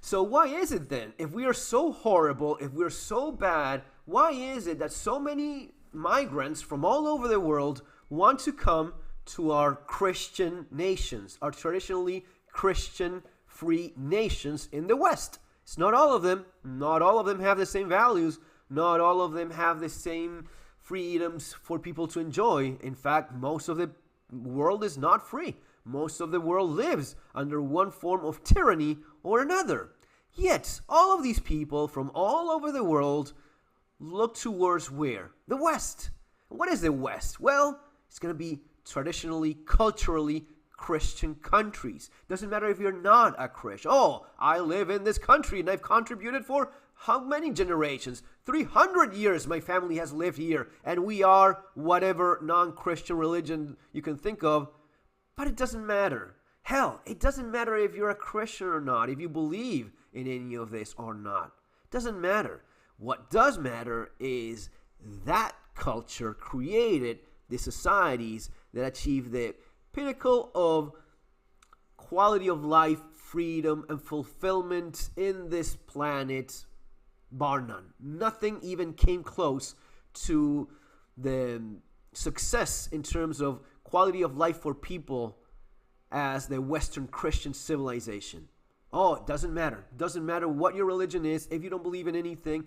So why is it then, if we are so horrible, if we're so bad, why is it that so many migrants from all over the world want to come to our Christian nations, our traditionally Christian free nations in the West? It's not all of them. Not all of them have the same values. Not all of them have the same freedoms for people to enjoy. In fact, most of the world is not free. Most of the world lives under one form of tyranny or another. Yet, all of these people from all over the world look towards where? The West. What is the West? Well, it's going to be traditionally, culturally Christian countries. Doesn't matter if you're not a Christian. Oh, I live in this country and I've contributed for how many generations? 300 years my family has lived here, and we are whatever non-Christian religion you can think of. But it doesn't matter. Hell, it doesn't matter if you're a Christian or not, if you believe in any of this or not. It doesn't matter. What does matter is that culture created the societies that achieve the pinnacle of quality of life, freedom, and fulfillment in this planet, bar none. Nothing even came close to the success in terms of quality of life for people as the Western Christian civilization. Oh, it doesn't matter. It doesn't matter what your religion is. If you don't believe in anything,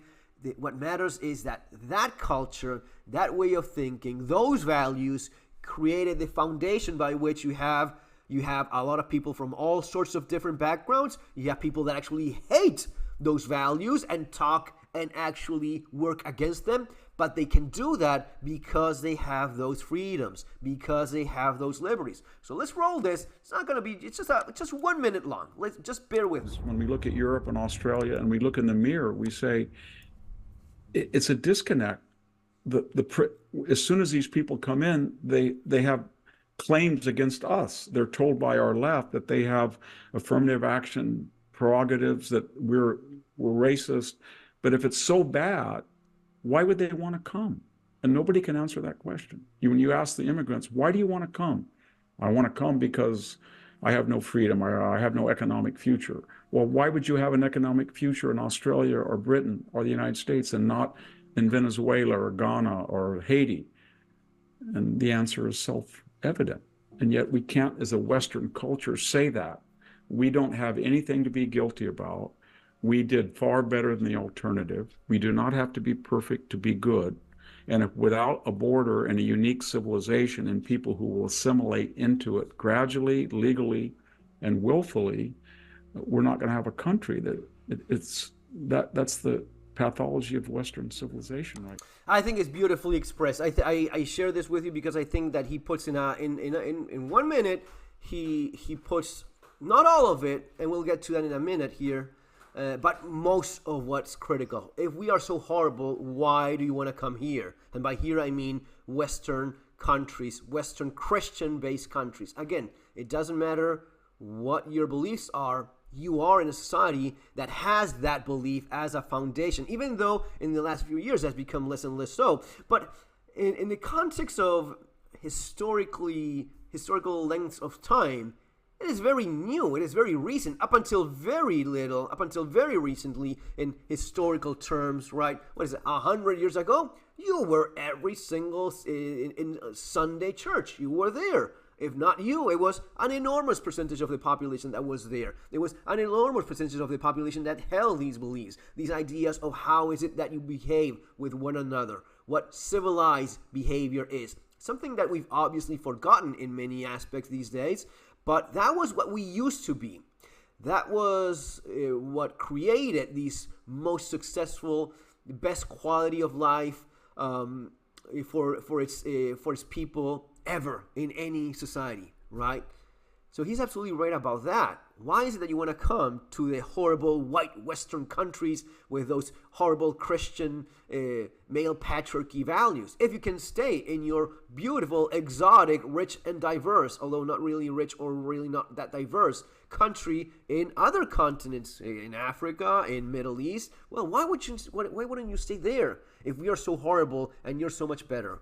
what matters is that that culture, that way of thinking, those values created the foundation by which you have a lot of people from all sorts of different backgrounds. You have people that actually hate those values and talk and actually work against them, but they can do that because they have those freedoms, because they have those liberties. So let's roll this. It's not going to be, it's just 1 minute long. Let's just bear with me. When we look at Europe and Australia and we look in the mirror, we say it's a disconnect. As soon as these people come in, they have claims against us. They're told by our left that they have affirmative action prerogatives, that we're racist. But if it's so bad, why would they want to come? And nobody can answer that question. When you ask the immigrants, why do you want to come? I want to come because I have no freedom, I have no economic future. Well, why would you have an economic future in Australia or Britain or the United States and not in Venezuela or Ghana or Haiti? And the answer is self-evident. And yet we can't, as a Western culture, say that. We don't have anything to be guilty about. We did far better than the alternative. We do not have to be perfect to be good. And if without a border and a unique civilization and people who will assimilate into it gradually, legally, and willfully, we're not going to have a country. That's the pathology of Western civilization, right? I think it's beautifully expressed. I share this with you because I think that he puts in 1 minute, he puts not all of it, and we'll get to that in a minute here, but most of what's critical. If we are so horrible, why do you want to come here? And by here I mean Western countries, Western Christian-based countries. Again, it doesn't matter what your beliefs are. You are in a society that has that belief as a foundation, even though in the last few years has become less and less so. But in the context of historical lengths of time, it is very new. It is very recent. Up until very recently, in historical terms, right? What is it? 100 years ago, you were every single in Sunday church. You were there. If not you, it was an enormous percentage of the population that was there. It was an enormous percentage of the population that held these beliefs, these ideas of how is it that you behave with one another, what civilized behavior is. Something that we've obviously forgotten in many aspects these days, but that was what we used to be. That was what created these most successful, best quality of life for its people ever in any society, right? So he's absolutely right about that. Why is it that you want to come to the horrible white Western countries with those horrible Christian male patriarchy values? If you can stay in your beautiful, exotic, rich and diverse, although not really rich or really not that diverse, country in other continents, in Africa, in Middle East, well, why wouldn't you stay there if we are so horrible and you're so much better?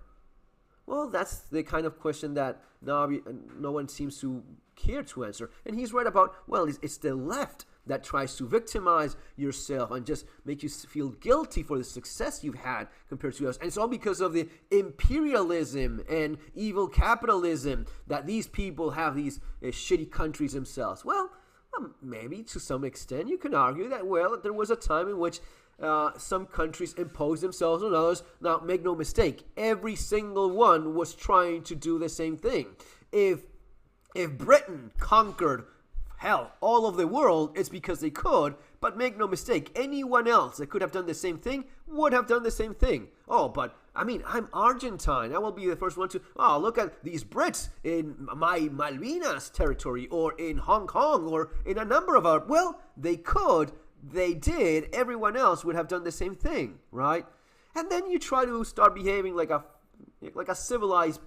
Well, that's the kind of question that no one seems to care to answer. And he's right about, well, it's the left that tries to victimize yourself and just make you feel guilty for the success you've had compared to us. And it's all because of the imperialism and evil capitalism that these people have these shitty countries themselves. Well, maybe to some extent you can argue that, well, there was a time in which some countries imposed themselves on others. Now, make no mistake, every single one was trying to do the same thing. If Britain conquered, hell, all of the world, it's because they could. But make no mistake, anyone else that could have done the same thing would have done the same thing. Oh, but I mean, I'm Argentine. I will be the first one to, oh, look at these Brits in my Malvinas territory or in Hong Kong or in a number of our, well, they could, they did, everyone else would have done the same thing, right? And then you try to start behaving like a civilized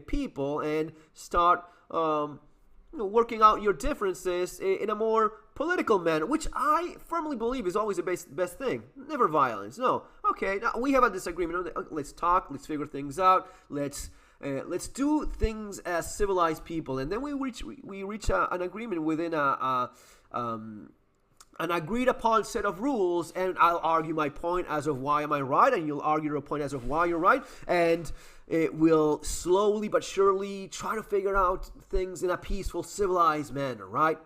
people and start working out your differences in a more political manner, which I firmly believe is always the best thing. Never violence. No. Okay, now we have a disagreement. Let's talk. Let's figure things out. Let's do things as civilized people, and then we reach an agreement within an agreed upon set of rules, and I'll argue my point as of why am I right, and you'll argue your point as of why you're right, and it will slowly but surely try to figure out things in a peaceful, civilized manner, right?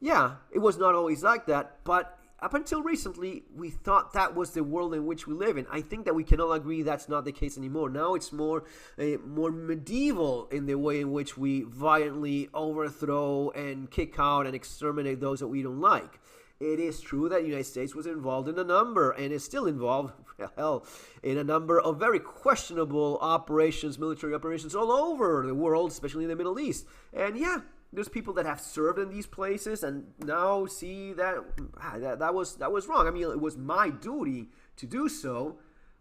Yeah, it was not always like that, but up until recently, we thought that was the world in which we live in. I think that we can all agree that's not the case anymore. Now it's more medieval in the way in which we violently overthrow and kick out and exterminate those that we don't like. It is true that the United States was involved in a number, and is still involved, hell, in a number of very questionable operations, military operations all over the world, especially in the Middle East. And yeah, there's people that have served in these places and now see that that was wrong. I mean, it was my duty to do so,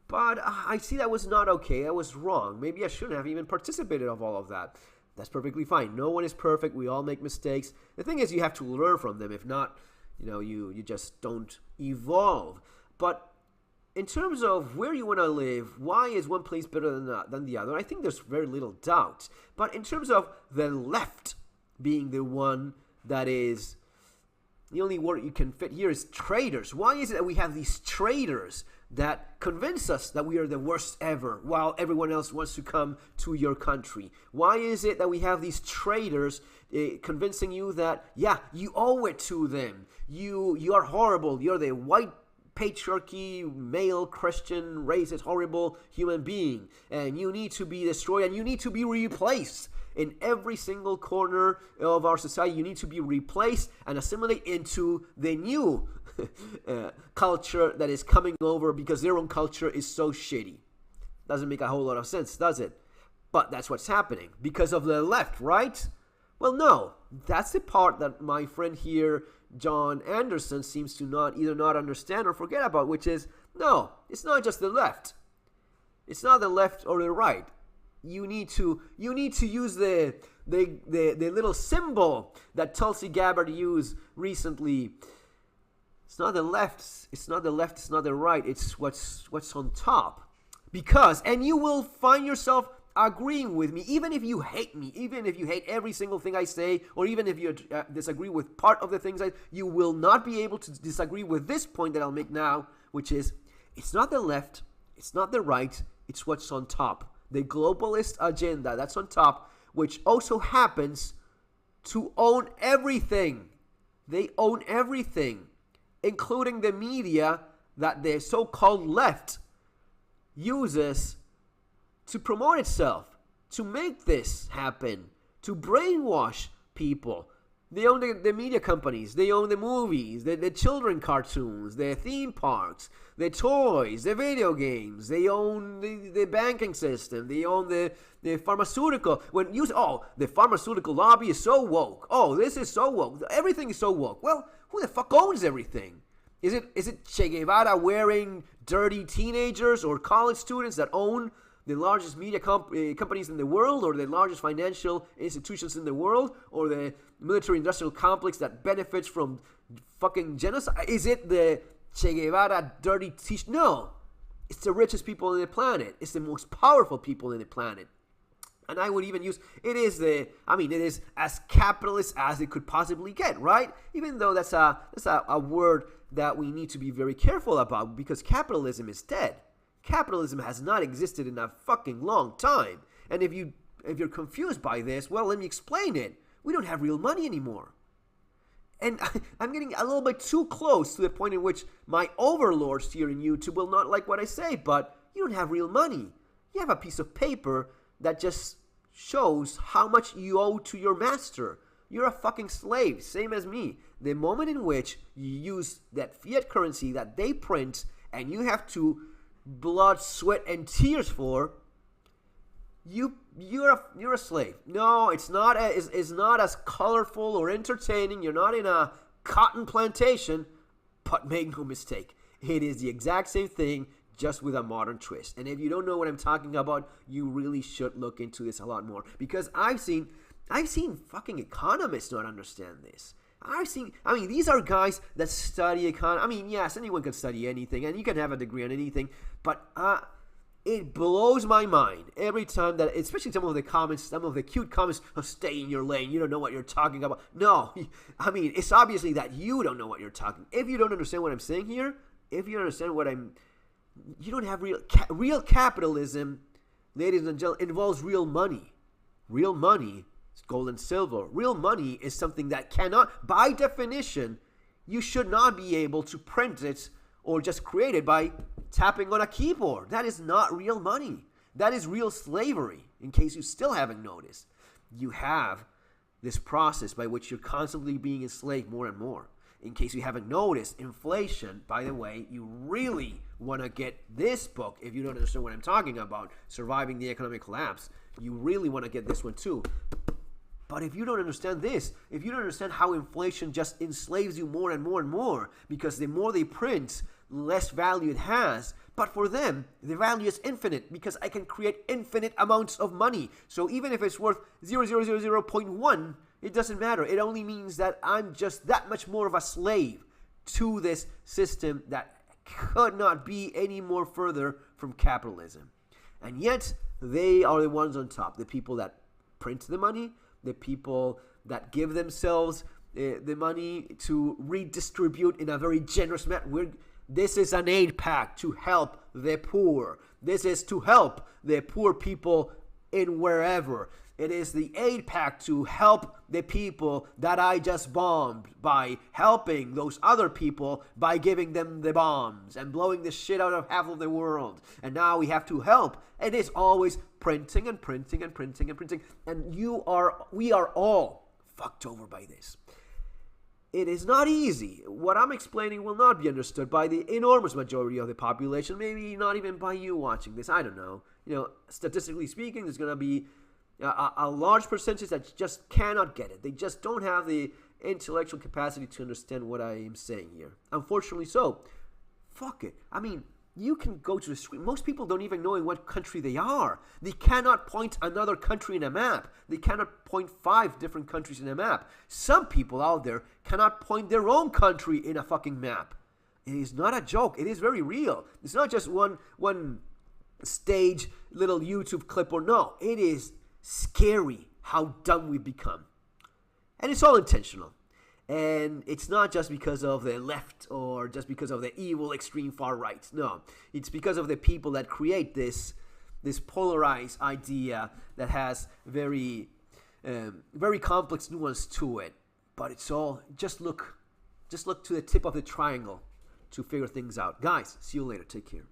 but I see that was not okay. That was wrong. Maybe I shouldn't have even participated of all of that. That's perfectly fine. No one is perfect. We all make mistakes. The thing is, you have to learn from them. If not, you just don't evolve. But in terms of where you want to live, why is one place better than the other? I think there's very little doubt. But in terms of the left being the one that is, the only word you can fit here is traitors. Why is it that we have these traitors that convince us that we are the worst ever while everyone else wants to come to your country? Why is it that we have these traitors convincing you that, yeah, you owe it to them? You are horrible. You're the white patriarchy, male, Christian, racist, horrible human being. And you need to be destroyed and you need to be replaced. In every single corner of our society, you need to be replaced and assimilate into the new culture that is coming over because their own culture is so shitty. Doesn't make a whole lot of sense, does it? But that's what's happening because of the left, right? Well, no. That's the part that my friend here, John Anderson, seems to either not understand or forget about, which is, no, it's not just the left. It's not the left or the right. You need to use the little symbol that Tulsi Gabbard used recently. It's not the left. It's not the left. It's not the right. It's what's on top. Because, and you will find yourself agreeing with me, even if you hate me, even if you hate every single thing I say, or even if you disagree with part of the things you will not be able to disagree with this point that I'll make now, which is, it's not the left. It's not the right. It's what's on top. The globalist agenda that's on top, which also happens to own everything. They own everything, including the media that the so-called left uses to promote itself, to make this happen, to brainwash people. They own the media companies. They own the movies, the children cartoons, the theme parks, the toys, the video games. They own the banking system. They own the pharmaceutical. The pharmaceutical lobby is so woke. Oh, this is so woke. Everything is so woke. Well, who the fuck owns everything? Is it Che Guevara wearing dirty teenagers or college students that own the largest media companies in the world, or the largest financial institutions in the world, or the military-industrial complex that benefits from fucking genocide? Is it the Che Guevara dirty t-shirt? No. It's the richest people on the planet. It's the most powerful people on the planet. And I would even use, it is as capitalist as it could possibly get, right? Even though that's a word that we need to be very careful about, because capitalism is dead. Capitalism has not existed in a fucking long time. And if you're confused by this, well, let me explain it. We don't have real money anymore. And I'm getting a little bit too close to the point in which my overlords here in YouTube will not like what I say, but you don't have real money. You have a piece of paper that just shows how much you owe to your master. You're a fucking slave, same as me. The moment in which you use that fiat currency that they print and you have to blood, sweat, and tears for, you're a slave. No, it's not as colorful or entertaining. You're not in a cotton plantation, but make no mistake, it is the exact same thing, just with a modern twist. And if you don't know what I'm talking about, you really should look into this a lot more, because I've seen fucking economists not understand this. These are guys that study economy. Yes, anyone can study anything, and you can have a degree on anything, but it blows my mind every time that, especially some of the cute comments, oh, stay in your lane, you don't know what you're talking about. No, it's obviously that you don't know what you're talking. If you don't understand what I'm saying here, if you understand you don't have real capitalism, ladies and gentlemen, involves real money. Real money is gold and silver. Real money is something that cannot, by definition, you should not be able to print it or just create it by tapping on a keyboard. That is not real money. That is real slavery, in case you still haven't noticed. You have this process by which you're constantly being enslaved more and more. In case you haven't noticed, inflation, by the way, you really want to get this book if you don't understand what I'm talking about, Surviving the Economic Collapse. You really want to get this one too. But if you don't understand this, if you don't understand how inflation just enslaves you more and more and more, because the more they print, less value it has. But for them, the value is infinite, because I can create infinite amounts of money. So even if it's worth 0.000.1, it doesn't matter. It only means that I'm just that much more of a slave to this system that could not be any more further from capitalism. And yet, they are the ones on top. The people that print the money, the people that give themselves the money to redistribute in a very generous manner. This is an aid pact to help the poor. This is to help the poor people in wherever. It is the aid pact to help the people that I just bombed by helping those other people by giving them the bombs and blowing the shit out of half of the world. And now we have to help. It is always printing and printing and printing and printing. And we are all fucked over by this. It is not easy. What I'm explaining will not be understood by the enormous majority of the population, maybe not even by you watching this. I don't know. Statistically speaking, there's going to be a large percentage that just cannot get it. They just don't have the intellectual capacity to understand what I am saying here. Unfortunately so. Fuck it. You can go to the screen. Most people don't even know in what country they are. They cannot point another country in a map. They cannot point 5 different countries in a map. Some people out there cannot point their own country in a fucking map. It is not a joke. It is very real. It's not just one stage little YouTube clip or no. It is scary how dumb we've become. And it's all intentional. And it's not just because of the left or just because of the evil extreme far right. No, it's because of the people that create this polarized idea that has very complex nuance to it. But it's all, just look to the tip of the triangle to figure things out. Guys, see you later. Take care.